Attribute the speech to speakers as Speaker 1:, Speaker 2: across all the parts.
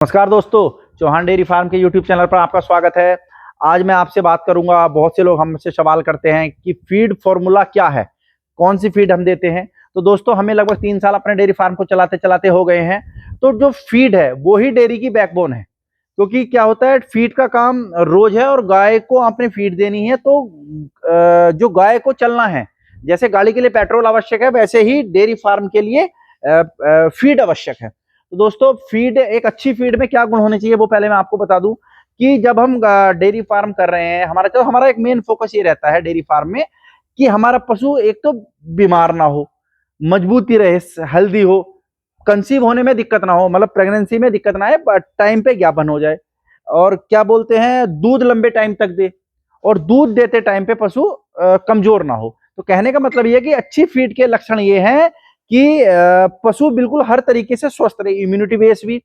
Speaker 1: नमस्कार दोस्तों, Chauhan dairy farm के यूट्यूब चैनल पर आपका स्वागत है। आज मैं आपसे बात करूंगा। बहुत से लोग हमसे सवाल करते हैं कि फीड फार्मूला क्या है, कौन सी फीड हम देते हैं। तो दोस्तों, हमें लगभग 3 साल अपने डेयरी फार्म को चलाते चलाते हो गए हैं। तो जो फीड है वो ही डेयरी की बैकबोन है, क्योंकि क्या होता है, फीड का काम रोज है और गाय को आपने फीड देनी है। तो जो गाय को चलना है, जैसे गाड़ी के लिए पेट्रोल आवश्यक है, वैसे ही डेयरी फार्म के लिए फीड आवश्यक है। तो दोस्तों, फीड, एक अच्छी फीड में क्या गुण होने चाहिए वो पहले मैं आपको बता दूं कि जब हम डेयरी फार्म कर रहे हैं, हमारा एक मेन फोकस ये रहता है डेयरी फार्म में कि हमारा पशु एक तो बीमार ना हो, मजबूती रहे, हेल्दी हो, कंसीव होने में दिक्कत ना हो, मतलब प्रेगनेंसी में दिक्कत ना आए, टाइम पे ज्ञापन हो जाए, और क्या बोलते हैं, दूध लंबे टाइम तक दे, और दूध देते टाइम पे पशु कमजोर ना हो। तो कहने का मतलब ये है कि अच्छी फीड के लक्षण ये हैं कि पशु बिल्कुल हर तरीके से स्वस्थ रहे, इम्यूनिटी बेस भी,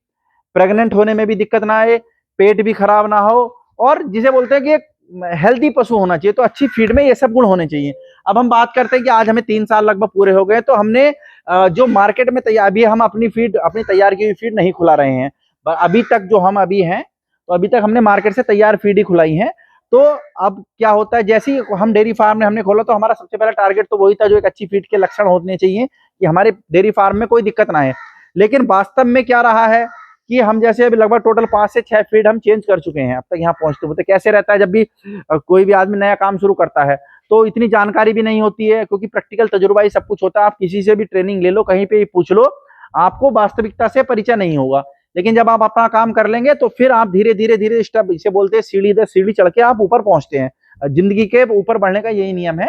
Speaker 1: प्रेग्नेंट होने में भी दिक्कत ना आए, पेट भी खराब ना हो, और जिसे बोलते हैं कि हेल्दी पशु होना चाहिए। तो अच्छी फीड में ये सब गुण होने चाहिए। अब हम बात करते हैं कि आज हमें 3 साल लगभग पूरे हो गए, तो हमने जो मार्केट में तैयार, अभी हम अपनी तैयार की हुई फीड नहीं खुला रहे हैं। अभी तक जो हम अभी हैं, तो अभी तक हमने मार्केट से तैयार फीड ही खुलाई है। तो अब क्या होता है, जैसे ही हम डेयरी फार्म ने हमने खोला, तो हमारा सबसे पहला टारगेट तो वही था, जो एक अच्छी फीड के लक्षण होने चाहिए कि हमारे डेयरी फार्म में कोई दिक्कत ना आए। लेकिन वास्तव में क्या रहा है कि हम जैसे अभी लगभग टोटल 5 से 6 फीड हम चेंज कर चुके हैं अब तक यहाँ पहुंचते हुए। तो कैसे रहता है, जब भी कोई भी आदमी नया काम शुरू करता है तो इतनी जानकारी भी नहीं होती है, क्योंकि प्रैक्टिकल तजुर्बा ही सब कुछ होता है। आप किसी से भी ट्रेनिंग ले लो, कहीं पे भी पूछ लो, आपको वास्तविकता से परिचय नहीं होगा। लेकिन जब आप अपना काम कर लेंगे तो फिर आप धीरे धीरे धीरे स्टेप, इसे बोलते हैं सीढ़ी दर सीढ़ी चढ़ के आप ऊपर पहुंचते हैं। जिंदगी के ऊपर बढ़ने का यही नियम है।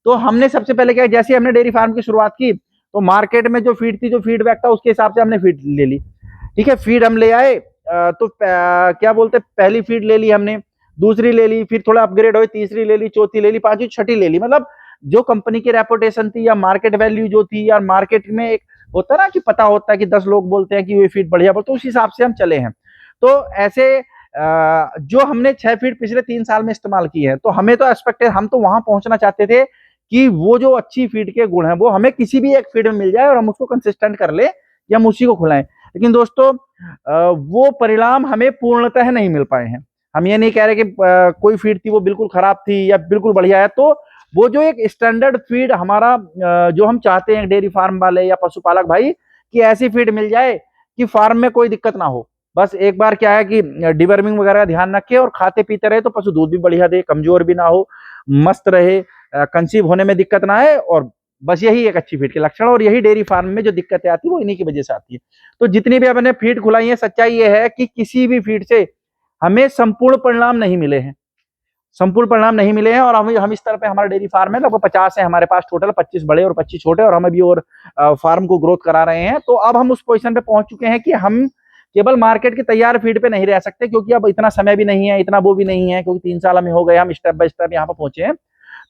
Speaker 1: तो हमने सबसे पहले क्या, जैसे हमने डेयरी फार्म की शुरुआत की, तो मार्केट में जो फीड थी, जो फीडबैक था, उसके हिसाब से हमने फीड ले ली। ठीक है, फीड हम ले आए, तो क्या बोलते, पहली फीड ले ली हमने, दूसरी ले ली, फिर थोड़ा अपग्रेड हुई, तीसरी ले ली, चौथी ले ली, पांचवी, छठी ले ली। मतलब जो कंपनी की रेपुटेशन थी या मार्केट वैल्यू जो थी, या मार्केट में एक होता ना कि पता होता है कि 10 लोग बोलते हैं कि ये फीड बढ़िया, तो उस हिसाब से हम चले हैं। तो ऐसे जो हमने 6 फीड पिछले 3 साल में इस्तेमाल की है, तो हमें तो एक्सपेक्ट है, हम तो वहां पहुंचना चाहते थे कि वो जो अच्छी फीड के गुण है वो हमें किसी भी एक फीड में मिल जाए और हम उसको कंसिस्टेंट कर ले, या हम उसी को खुलाएं। लेकिन दोस्तों, वो परिणाम हमें पूर्णतः नहीं मिल पाए हैं। हम ये नहीं कह रहे कि कोई फीड थी वो बिल्कुल खराब थी या बिल्कुल बढ़िया है। तो वो जो एक स्टैंडर्ड फीड हमारा, जो हम चाहते हैं डेयरी फार्म वाले या पशुपालक भाई, कि ऐसी फीड मिल जाए कि फार्म में कोई दिक्कत ना हो। बस एक बार क्या है कि डिवर्मिंग वगैरह का ध्यान रखे और खाते पीते रहे, तो पशु दूध भी बढ़िया दे, कमजोर भी ना हो, मस्त रहे, कंसीव होने में दिक्कत ना आए, और बस यही एक अच्छी फीड के लक्षण। और यही डेयरी फार्म में जो दिक्कतें आती है वो इन्हीं की वजह से आती है। तो जितनी भी अपने फीड खुलाई है, सच्चाई ये है कि किसी भी फीड से हमें संपूर्ण परिणाम नहीं मिले हैं, संपूर्ण परिणाम नहीं मिले हैं। और हम इस तरह पे, हमारा डेयरी फार्म है लगभग 50 है हमारे पास टोटल, 25 बड़े और 25 छोटे, और हम अभी और फार्म को ग्रोथ करा रहे हैं। तो अब हम उस पोजीशन पे पहुंच चुके हैं कि हम केवल मार्केट की तैयार फीड पे नहीं रह सकते, क्योंकि अब इतना समय भी नहीं है, इतना वो भी नहीं है, क्योंकि 3 साल हमें हो गए, हम स्टेप बाय स्टेप यहाँ पे पहुंचे हैं।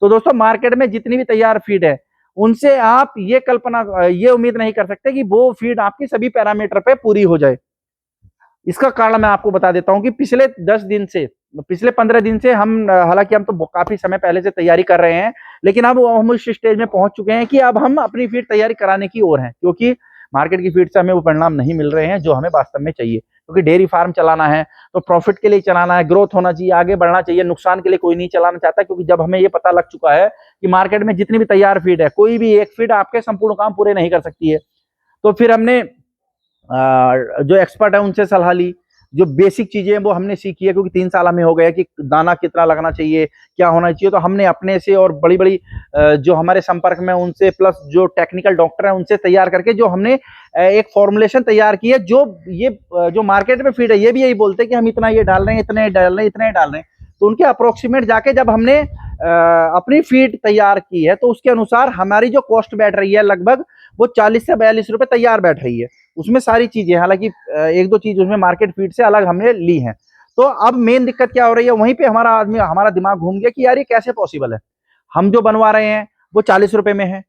Speaker 1: तो दोस्तों, मार्केट में जितनी भी तैयार फीड है, उनसे आप ये कल्पना, ये उम्मीद नहीं कर सकते कि वो फीड आपकी सभी पैरामीटर पे पूरी हो जाए। इसका कारण मैं आपको बता देता हूं कि पिछले 10 दिन से, पिछले 15 दिन से हम, हालांकि हम तो काफी समय पहले से तैयारी कर रहे हैं, लेकिन अब हम उस स्टेज में पहुंच चुके हैं कि अब हम अपनी फीड तैयारी कराने की ओर हैं, क्योंकि मार्केट की फीड से हमें वो परिणाम नहीं मिल रहे हैं जो हमें वास्तव में चाहिए। क्योंकि डेयरी फार्म चलाना है तो प्रॉफिट के लिए चलाना है, ग्रोथ होना चाहिए, आगे बढ़ना चाहिए, नुकसान के लिए कोई नहीं चलाना चाहता। क्योंकि जब हमें ये पता लग चुका है कि मार्केट में जितनी भी तैयार फीड है, कोई भी एक फीड आपके संपूर्ण काम पूरे नहीं कर सकती है, तो फिर हमने जो एक्सपर्ट है उनसे सलाह ली, जो बेसिक चीजें हैं वो हमने सीखी है। क्योंकि 3 साल हमें हो गया कि दाना कितना लगना चाहिए, क्या होना चाहिए, तो हमने अपने से और बड़ी बड़ी जो हमारे संपर्क में उनसे, प्लस जो टेक्निकल डॉक्टर हैं उनसे तैयार करके, जो हमने एक फॉर्मुलेशन तैयार की है, जो ये जो मार्केट में फीड है ये भी यही बोलते हैं कि हम इतना ये डाल रहे हैं, इतने डाल रहे हैं, इतने डाल रहे हैं। तो उनके अप्रोक्सीमेट जाके जब हमने अपनी फीड तैयार की है, तो उसके अनुसार हमारी जो कॉस्ट बैठ रही है लगभग वो 40 से 42 रुपए तैयार बैठ रही है। उसमें सारी चीजें, हालांकि एक दो चीज उसमें मार्केट फीड से अलग हमने ली है। तो अब मेन दिक्कत क्या हो रही है, वहीं पे हमारा दिमाग घूम गया कि यार ये कैसे पॉसिबल है। हम जो बनवा रहे हैं वो 40 रुपए में है,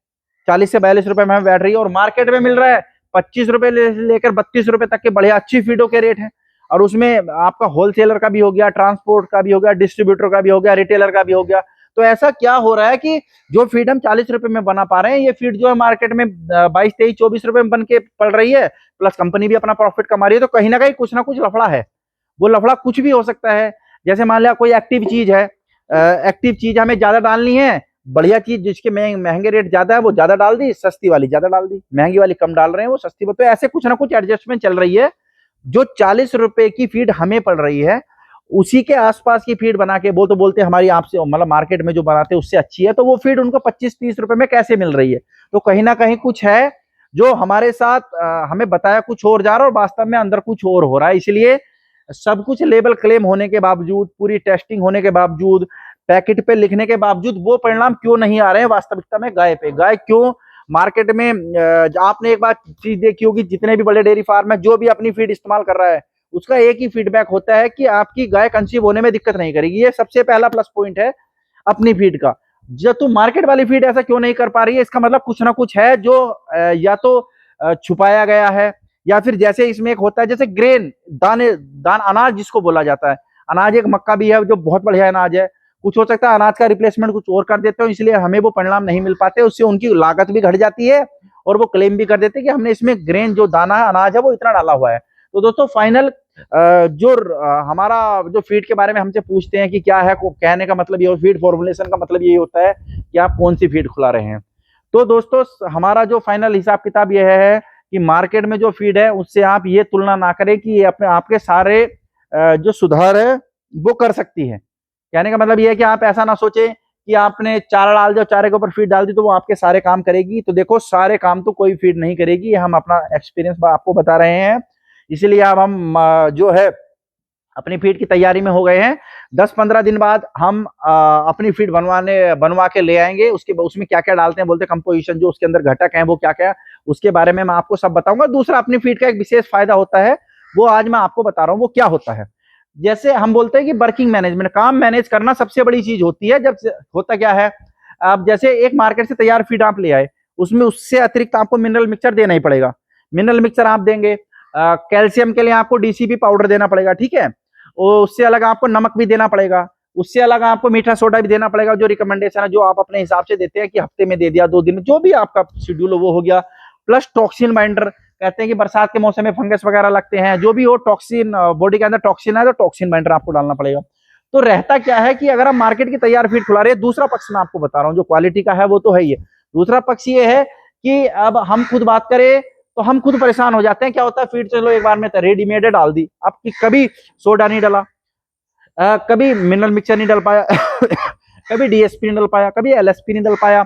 Speaker 1: 40 से 42 रुपए में हमें बैठ रही है, और मार्केट में मिल रहा है 25 रुपए लेकर 32 रुपए तक के बढ़िया अच्छी फीडों के रेट हैं। और उसमें आपका होलसेलर का भी हो गया, ट्रांसपोर्ट का भी हो गया, डिस्ट्रीब्यूटर का भी हो गया, रिटेलर का भी हो गया। तो ऐसा क्या हो रहा है कि जो फीड हम 40 रुपए में बना पा रहे हैं, ये फीड जो है मार्केट में 22, 23, 24 रुपए में बन के पड़ रही है, प्लस कंपनी भी अपना प्रॉफिट कमा रही है। तो कहीं ना कहीं कुछ ना कुछ लफड़ा है। वो लफड़ा कुछ भी हो सकता है। जैसे मान लिया कोई एक्टिव चीज है, एक्टिव चीज हमें ज्यादा डालनी है, बढ़िया चीज जिसके महंगे रेट ज्यादा है वो ज्यादा डाल दी, सस्ती वाली ज्यादा डाल दी, महंगी वाली कम डाल रहे हैं वो सस्ती। तो ऐसे कुछ ना कुछ एडजस्टमेंट चल रही है। जो 40 रुपए की फीड हमें पड़ रही है, उसी के आसपास की फीड बना के वो तो बोलते हैं हमारी आपसे मतलब मार्केट में जो बनाते हैं उससे अच्छी है, तो वो फीड उनको 25-30 रुपए में कैसे मिल रही है? तो कहीं ना कहीं कुछ है जो हमारे साथ हमें बताया कुछ और जा रहा है और वास्तव में अंदर कुछ और हो रहा है। इसलिए सब कुछ लेबल क्लेम होने के बावजूद, पूरी टेस्टिंग होने के बावजूद, पैकेट पे लिखने के बावजूद वो परिणाम क्यों नहीं आ रहे हैं वास्तविकता में गाय पे? गाय क्यों मार्केट में आपने एक बात चीज देखी होगी, जितने भी बड़े डेयरी फार्म है, जो भी अपनी फीड इस्तेमाल कर रहा है, उसका एक ही फीडबैक होता है कि आपकी गाय कंसीव होने में दिक्कत नहीं करेगी। ये सबसे पहला प्लस पॉइंट है अपनी फीड का। जब तुम मार्केट वाली फीड ऐसा क्यों नहीं कर पा रही है, इसका मतलब कुछ ना कुछ है जो या तो छुपाया गया है, या फिर जैसे इसमें एक होता है जैसे ग्रेन, दान अनाज जिसको बोला जाता है। अनाज एक मक्का भी है जो बहुत बढ़िया अनाज है, कुछ हो सकता है अनाज का रिप्लेसमेंट कुछ और कर देते हो, इसलिए हमें वो परिणाम नहीं मिल पाते, उससे उनकी लागत भी घट जाती है और वो क्लेम भी कर देते हैं कि हमने इसमें ग्रेन जो दाना है अनाज है वो इतना डाला हुआ है। तो दोस्तों फाइनल जो हमारा जो फीड के बारे में हमसे पूछते हैं कि क्या है, को कहने का मतलब ये, फीड फॉर्मुलेशन का मतलब ये होता है कि आप कौन सी फीड खिला रहे हैं। तो दोस्तों हमारा जो फाइनल हिसाब किताब यह है कि मार्केट में जो फीड है उससे आप ये तुलना ना करें कि ये अपने आपके सारे जो सुधार है वो कर सकती है। कहने का मतलब ये है कि आप ऐसा ना सोचें कि आपने चारा डाल दिया, चारे के ऊपर फीड डाल दी तो वो आपके सारे काम करेगी। तो देखो सारे काम तो कोई फीड नहीं करेगी, हम अपना एक्सपीरियंस आपको बता रहे हैं। इसीलिए अब हम जो है अपनी फीड की तैयारी में हो गए हैं। 10-15 दिन बाद हम अपनी फीड बनवा के ले आएंगे। उसके उसमें क्या क्या डालते हैं, बोलते कंपोजिशन, जो उसके अंदर घटक हैं वो क्या क्या, उसके बारे में मैं आपको सब बताऊंगा। दूसरा अपनी फीड का एक विशेष फायदा होता है, वो आज मैं आपको बता रहा हूँ वो क्या होता है। जैसे हम बोलते हैं कि वर्किंग मैनेजमेंट, काम मैनेज करना सबसे बड़ी चीज होती है। जब होता क्या है, अब जैसे एक मार्केट से तैयार फीड आप ले आए, उसमें उससे अतिरिक्त आपको मिनरल मिक्सचर देना ही पड़ेगा। मिनरल मिक्सचर आप देंगे, कैल्शियम के लिए आपको डीसीपी पाउडर देना पड़ेगा, ठीक है। और उससे अलग आपको नमक भी देना पड़ेगा, उससे अलग आपको मीठा सोडा भी देना पड़ेगा। जो रिकमेंडेशन है जो आप अपने हिसाब से देते हैं कि हफ्ते में दे दिया, 2 दिन में, जो भी आपका शेड्यूल हो वो हो गया। प्लस टॉक्सिन बाइंडर, कहते हैं कि बरसात के मौसम में फंगस वगैरह लगते हैं, जो भी हो टॉक्सिन, बॉडी के अंदर टॉक्सिन है तो टॉक्सिन बाइंडर आपको डालना पड़ेगा। तो रहता क्या है कि अगर आप मार्केट की तैयार फीड खिला रहे हैं, दूसरा पक्ष मैं आपको बता रहा हूँ, जो क्वालिटी का है वो तो है ही है, दूसरा पक्ष ये है कि अब हम खुद बात करें तो हम खुद परेशान हो जाते हैं। क्या होता है, फीड चलो एक बार में रेडीमेड डाल दी, आपकी कभी सोडा नहीं डाला, कभी मिनरल मिक्सचर नहीं डाल पाया कभी डीएसपी नहीं डाल पाया, कभी एलएसपी नहीं डाल पाया,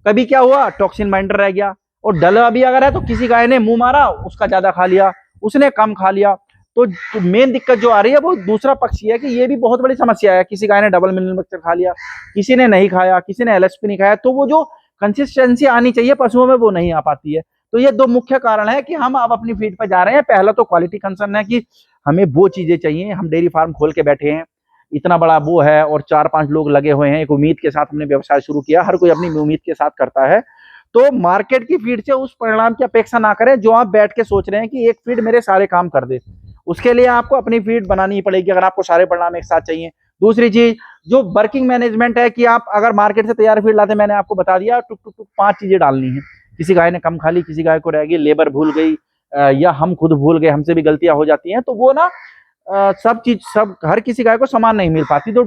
Speaker 1: कभी क्या हुआ टॉक्सिन बाइंडर रह गया। और डला भी अगर है तो किसी गाय ने मुंह मारा, उसका ज्यादा खा लिया, उसने कम खा लिया। तो मेन दिक्कत जो आ रही है वो दूसरा पक्ष ये है कि ये भी बहुत बड़ी समस्या है। किसी गाय ने डबल मिनरल मिक्सचर खा लिया, किसी ने नहीं खाया, किसी ने एलएसपी नहीं खाया, तो वो जो कंसिस्टेंसी आनी चाहिए पशुओं में वो नहीं आ पाती है। तो ये 2 मुख्य कारण है कि हम अब अपनी फीड पर जा रहे हैं। पहला तो क्वालिटी कंसर्न है कि हमें वो चीजें चाहिए। हम डेयरी फार्म खोल के बैठे हैं, इतना बड़ा वो है और 4-5 लोग लगे हुए हैं, एक उम्मीद के साथ हमने व्यवसाय शुरू किया, हर कोई अपनी उम्मीद के साथ करता है। तो मार्केट की फीड से उस परिणाम की अपेक्षा ना करें जो आप बैठ के सोच रहे हैं कि एक फीड मेरे सारे काम कर दे। उसके लिए आपको अपनी फीड बनानी पड़ेगी अगर आपको सारे परिणाम एक साथ चाहिए। दूसरी चीज जो वर्किंग मैनेजमेंट है कि आप अगर मार्केट से तैयार फीड लाते, मैंने आपको बता दिया, टुक टुक टुक 5 चीजें डालनी है। किसी गाय ने कम खा ली, किसी गाय को रह गई, लेबर भूल गई, या हम खुद भूल गए, हमसे भी गलतियां हो जाती हैं, तो वो ना सब चीज, सब हर किसी गाय को समान नहीं मिल पाती। तो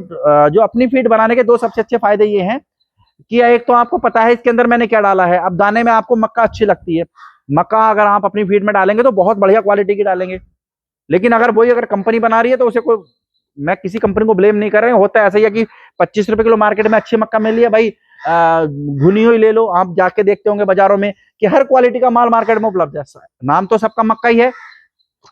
Speaker 1: जो अपनी फीड बनाने के 2 सबसे अच्छे फायदे ये हैं कि एक तो आपको पता है इसके अंदर मैंने क्या डाला है। अब दाने में आपको मक्का अच्छी लगती है, मक्का अगर आप अपनी फीड में डालेंगे तो बहुत बढ़िया क्वालिटी की डालेंगे। लेकिन अगर वही अगर कंपनी बना रही है तो उसे कोई, मैं किसी कंपनी को ब्लेम नहीं कर रहा हूँ, होता है ऐसा ही है कि 25 रुपए किलो मार्केट में अच्छी मक्का मिल रही है भाई, भुनी हुई ले लो। आप जाके देखते होंगे बाजारों में कि हर क्वालिटी का माल मार्केट में उपलब्ध है, नाम तो सबका मक्का ही है।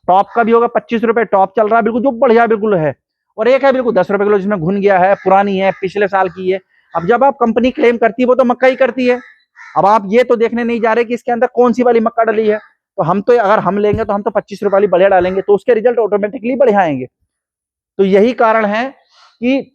Speaker 1: टॉप का भी होगा 25 रुपए टॉप चल रहा है बिल्कुल, जो बढ़िया बिल्कुल है। और एक है बिल्कुल 10 रुपए किलो जिसमें घुन गया है, पुरानी है, पिछले साल की है। अब जब आप कंपनी क्लेम करती है वो तो मक्का ही करती है। अब आप ये तो देखने नहीं जा रहे कि इसके अंदर कौन सी वाली मक्का डली है। तो हम तो अगर हम लेंगे तो हम तो 25 रुपए वाली बढ़िया डालेंगे, तो उसके रिजल्ट ऑटोमेटिकली बढ़िया आएंगे। तो यही कारण है कि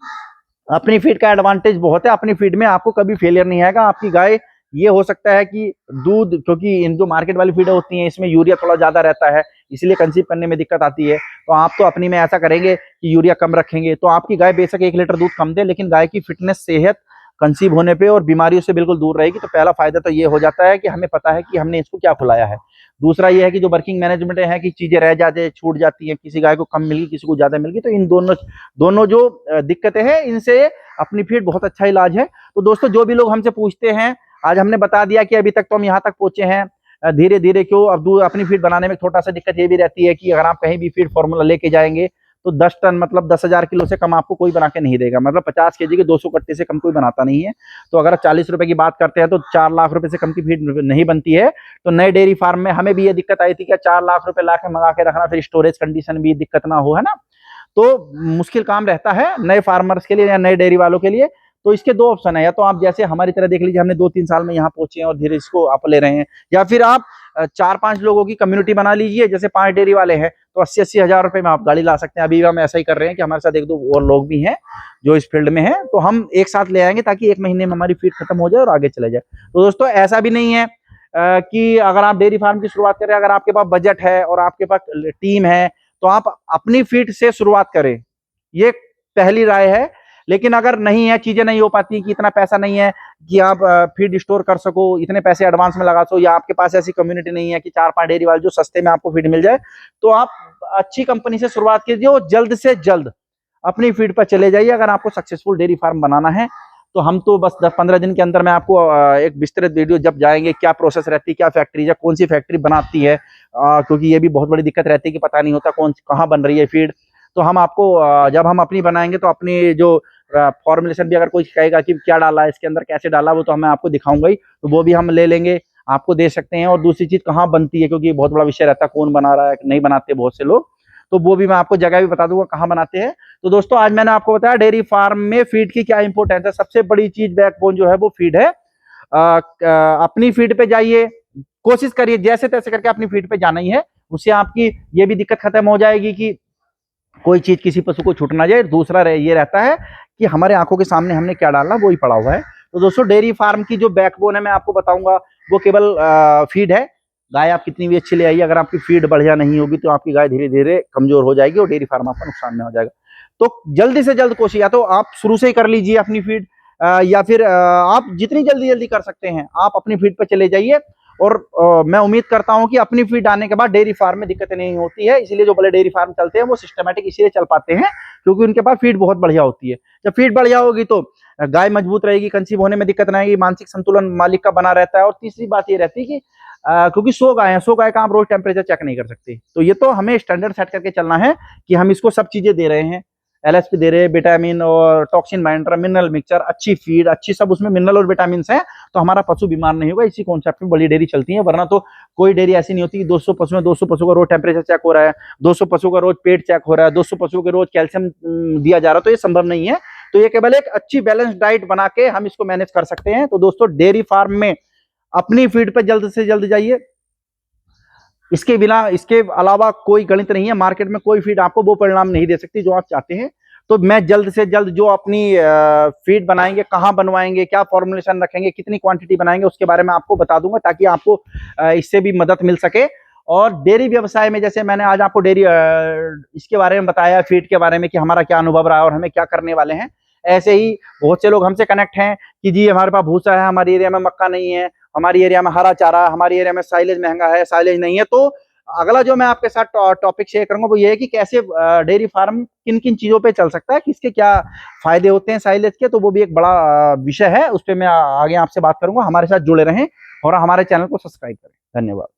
Speaker 1: अपनी फीड का एडवांटेज बहुत है। अपनी फीड में आपको कभी फेलियर नहीं आएगा। आपकी गाय, ये हो सकता है कि दूध, क्योंकि इन जो मार्केट वाली फीड होती हैं इसमें यूरिया थोड़ा ज्यादा रहता है, इसलिए कंसीव करने में दिक्कत आती है। तो आप तो अपनी में ऐसा करेंगे कि यूरिया कम रखेंगे, तो आपकी गाय बेशक 1 लीटर दूध कम दे, लेकिन गाय की फिटनेस, सेहत कंसीव होने पे और बीमारियों से बिल्कुल दूर रहेगी। तो पहला फायदा तो ये हो जाता है कि हमें पता है कि हमने इसको क्या खिलाया है। दूसरा ये है कि जो वर्किंग मैनेजमेंट है कि चीजें रह जाते छूट जाती हैं, किसी गाय को कम मिल गई, किसी को ज्यादा मिल गई, तो इन दोनों दोनों जो दिक्कतें हैं इनसे अपनी फीड बहुत अच्छा इलाज है। तो दोस्तों जो भी लोग हमसे पूछते हैं, आज हमने बता दिया कि अभी तक तो हम यहाँ तक पहुंचे हैं। धीरे धीरे क्यों अब अपनी फीड बनाने में थोड़ा सा दिक्कत ये भी रहती है कि अगर आप कहीं भी फीड फॉर्मूला लेके जाएंगे तो 10 टन मतलब 10,000 किलो से कम आपको कोई बना के नहीं देगा। मतलब 50 केजी के 200 कट्टे से कम कोई बनाता नहीं है। तो अगर 40 रुपए की बात करते हैं तो 4 लाख रुपए से कम की फीड नहीं बनती है। तो नए डेयरी फार्म में हमें भी ये दिक्कत आई थी कि 4 लाख रुपए ला के मंगा के रखना, फिर स्टोरेज कंडीशन भी दिक्कत ना हो, है ना। तो मुश्किल काम रहता है नए फार्मर्स के लिए या नए डेयरी वालों के लिए। तो इसके दो ऑप्शन है, या तो आप जैसे हमारी तरह देख लीजिए, हमने 2-3 साल में यहाँ पहुंचे हैं और धीरे इसको आप ले रहे हैं, या फिर आप 4-5 लोगों की कम्युनिटी बना लीजिए। जैसे 5 डेयरी वाले हैं तो 80-80 हजार रुपए में आप गाड़ी ला सकते हैं। अभी हम ऐसा ही कर रहे हैं कि हमारे साथ 1-2 और लोग भी हैं जो इस फील्ड में हैं, तो हम एक साथ ले आएंगे ताकि 1 महीने में हमारी फीड खत्म हो जाए और आगे चले जाए। तो दोस्तों ऐसा भी नहीं है कि अगर आप डेयरी फार्म की शुरुआत करें, अगर आपके पास बजट है और आपके पास टीम है तो आप अपनी फीड से शुरुआत करें, ये पहली राय है। लेकिन अगर नहीं है, चीजें नहीं हो पाती कि इतना पैसा नहीं है कि आप फीड स्टोर कर सको, इतने पैसे एडवांस में लगा सको, या आपके पास ऐसी कम्युनिटी नहीं है कि 4-5 डेयरी वाले जो सस्ते में आपको फीड मिल जाए, तो आप अच्छी कंपनी से शुरुआत कीजिए और जल्द से जल्द अपनी फीड पर चले जाइए अगर आपको सक्सेसफुल डेयरी फार्म बनाना है। तो हम तो बस 10-15 दिन के अंदर मैं आपको एक विस्तृत वीडियो जब जाएंगे, क्या प्रोसेस रहती है, क्या फैक्ट्री या कौन सी फैक्ट्री बनाती है, क्योंकि ये भी बहुत बड़ी दिक्कत रहती है कि पता नहीं होता कौन कहाँ बन रही है फीड। तो हम आपको जब हम अपनी बनाएंगे तो अपनी जो फॉर्मुलेशन भी अगर कोई कहेगा कि क्या डाला है इसके अंदर, कैसे डाला, वो तो मैं आपको दिखाऊंगा ही, तो वो भी हम ले लेंगे, आपको दे सकते हैं। और दूसरी चीज कहाँ बनती है, क्योंकि बहुत बड़ा विषय रहता है, कौन बना रहा है, नहीं बनाते बहुत से लोग, तो वो भी मैं आपको जगह भी बता दूंगा कहाँ बनाते हैं। तो दोस्तों आज मैंने आपको बताया डेयरी फार्म में फीड की क्या इंपॉर्टेंस है। सबसे बड़ी चीज बैकबोन जो है वो फीड है। अपनी फीड पे जाइए, कोशिश करिए जैसे तैसे करके अपनी फीड पे जाना ही है। उससे आपकी ये भी दिक्कत खत्म हो जाएगी कि कोई चीज किसी पशु को छूट ना जाए। दूसरा ये रहता है कि हमारे आंखों के सामने हमने क्या डालना वो ही पड़ा हुआ है। तो दोस्तों डेयरी फार्म की जो बैकबोन है मैं आपको बताऊंगा, वो केवल फीड है। गाय आप कितनी भी अच्छी ले आइए, अगर आपकी फीड बढ़िया नहीं होगी तो आपकी गाय धीरे धीरे कमजोर हो जाएगी और डेयरी फार्म आपका नुकसान में हो जाएगा। तो जल्दी से जल्द कोशिश, या तो आप शुरू से ही कर लीजिए अपनी फीड, या फिर आप जितनी जल्दी जल्दी कर सकते हैं आप अपनी फीड पर चले जाइए। और मैं उम्मीद करता हूं कि अपनी फीड आने के बाद डेयरी फार्म में दिक्कतें नहीं होती है। इसीलिए जो बड़े डेयरी फार्म चलते हैं वो सिस्टमेटिक इसीलिए चल पाते हैं क्योंकि उनके पास फीड बहुत बढ़िया होती है। जब फीड बढ़िया होगी तो गाय मजबूत रहेगी, कंसीव होने में दिक्कत नहीं आएगी, मानसिक संतुलन मालिक का बना रहता है। और तीसरी बात ये रहती है कि क्योंकि 100 गाय है, 100 गाय का आप रोज टेम्परेचर चेक नहीं कर सकते, तो ये तो हमें स्टैंडर्ड सेट करके चलना है कि हम इसको सब चीजें दे रहे हैं, एलएसपी दे रहे हैं, विटामिन और टॉक्सिन बाइंडर, मिनरल मिक्सचर, अच्छी फीड, अच्छी सब उसमें मिनरल और विटामिन हैं, तो हमारा पशु बीमार नहीं होगा। इसी कॉन्सेप्ट में बड़ी डेयरी चलती है। वरना तो कोई डेयरी ऐसी नहीं होती कि 200 पशु में 200 पशु का रोज टेम्परेचर चेक हो रहा है, 200 पशु का रोज पेट चेक हो रहा है, 200 पशुओं के रोज कैल्शियम दिया जा रहा है, तो ये संभव नहीं है। तो ये केवल एक अच्छी बैलेंस डाइट बना के हम इसको मैनेज कर सकते हैं। तो दोस्तों डेयरी फार्म में अपनी फीड पे जल्द से जल्द जाइए। इसके बिना, इसके अलावा कोई गणित नहीं है। मार्केट में कोई फीड आपको वो परिणाम नहीं दे सकती जो आप चाहते हैं। तो मैं जल्द से जल्द जो अपनी फीड बनाएंगे, कहाँ बनवाएंगे, क्या फॉर्मुलेशन रखेंगे, कितनी क्वांटिटी बनाएंगे, उसके बारे में आपको बता दूंगा ताकि आपको इससे भी मदद मिल सके। और डेयरी व्यवसाय में जैसे मैंने आज आपको डेयरी इसके बारे में बताया, फीड के बारे में कि हमारा क्या अनुभव रहा है और हमें क्या करने वाले हैं, ऐसे ही बहुत से लोग हमसे कनेक्ट हैं कि जी हमारे पास भूसा है, हमारे एरिया में मक्का नहीं है, हमारी एरिया में हरा चारा, हमारी एरिया में साइलेज महंगा है, साइलेज नहीं है। तो अगला जो मैं आपके साथ टॉपिक शेयर करूंगा वो ये है कि कैसे डेयरी फार्म किन किन चीजों पे चल सकता है, किसके क्या फायदे होते हैं साइलेज के। तो वो भी एक बड़ा विषय है, उस पर मैं आगे आपसे बात करूंगा। हमारे साथ जुड़े रहें और हमारे चैनल को सब्सक्राइब करें। धन्यवाद।